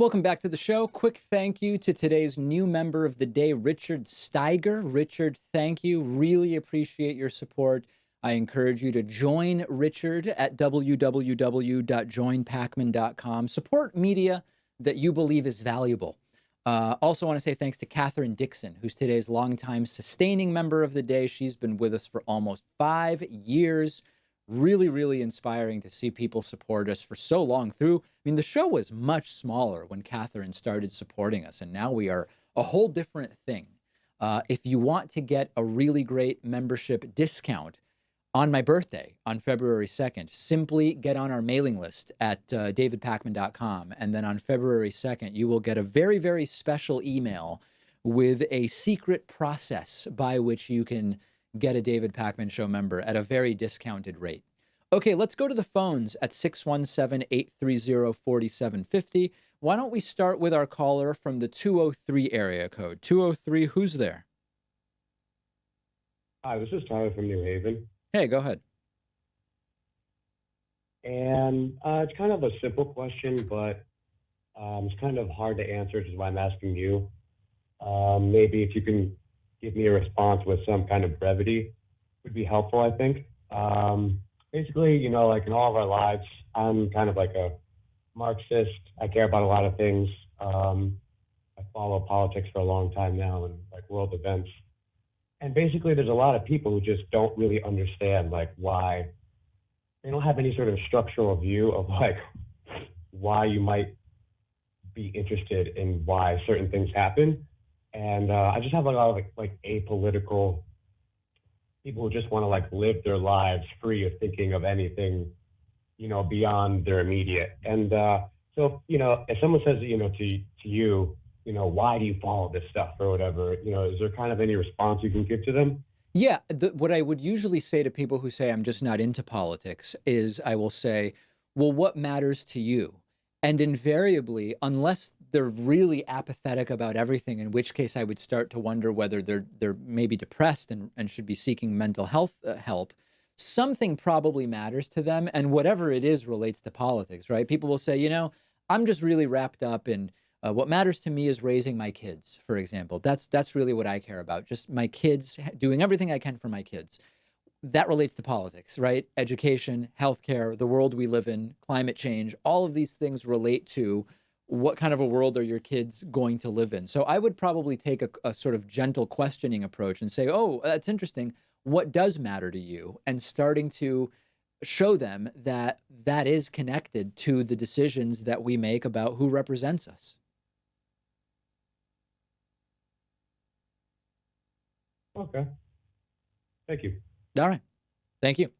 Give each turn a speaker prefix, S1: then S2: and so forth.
S1: Welcome back to the show. Quick thank you to today's new member of the day, Richard Steiger. Richard, thank you. Really appreciate your support. I encourage you to join Richard at www.joinpakman.com. Support media that you believe is valuable. Also want to say thanks to Catherine Dixon, who's today's longtime sustaining member of the day. She's been with us for almost 5 years. Really, really inspiring to see people support us for so long through. I mean, the show was much smaller when Catherine started supporting us, and now we are a whole different thing. If you want to get a really great membership discount on my birthday on February 2nd, simply get on our mailing list at davidpakman.com. And then on February 2nd, you will get a very, very special email with a secret process by which you can get a David Pakman Show member at a very discounted rate. Okay, let's go to the phones at 617-830-4750. Why don't we start with our caller from the 203 area code? 203, who's there?
S2: Hi, this is Tyler from New Haven.
S1: Hey, go ahead.
S2: And it's kind of a simple question, but it's kind of hard to answer, which is why I'm asking you. Maybe if you can give me a response with some kind of brevity would be helpful, I think. Basically, like in all of our lives, I'm kind of like a Marxist. I care about a lot of things. I follow politics for a long time now and like world events. And basically, there's a lot of people who just don't really understand like why they don't have any sort of structural view of like why you might be interested in why certain things happen. And I just have a lot of like apolitical people who just want to like live their lives free of thinking of anything, beyond their immediate. And so, if someone says, to you, why do you follow this stuff or whatever, is there kind of any response you can give to them?
S1: Yeah, what I would usually say to people who say I'm just not into politics is I will say, well, what matters to you? And invariably, unless they're really apathetic about everything, in which case I would start to wonder whether they're maybe depressed and should be seeking mental health help. Something probably matters to them, and whatever it is relates to politics, right? People will say, I'm just really wrapped up in what matters to me is raising my kids, for example. That's really what I care about. Just my kids, doing everything I can for my kids. That relates to politics, right? Education, healthcare, the world we live in, climate change, all of these things relate to what kind of a world are your kids going to live in. So I would probably take a sort of gentle questioning approach and say, oh, that's interesting. What does matter to you? And starting to show them that that is connected to the decisions that we make about who represents us.
S2: Okay. Thank you.
S1: All right. Thank you.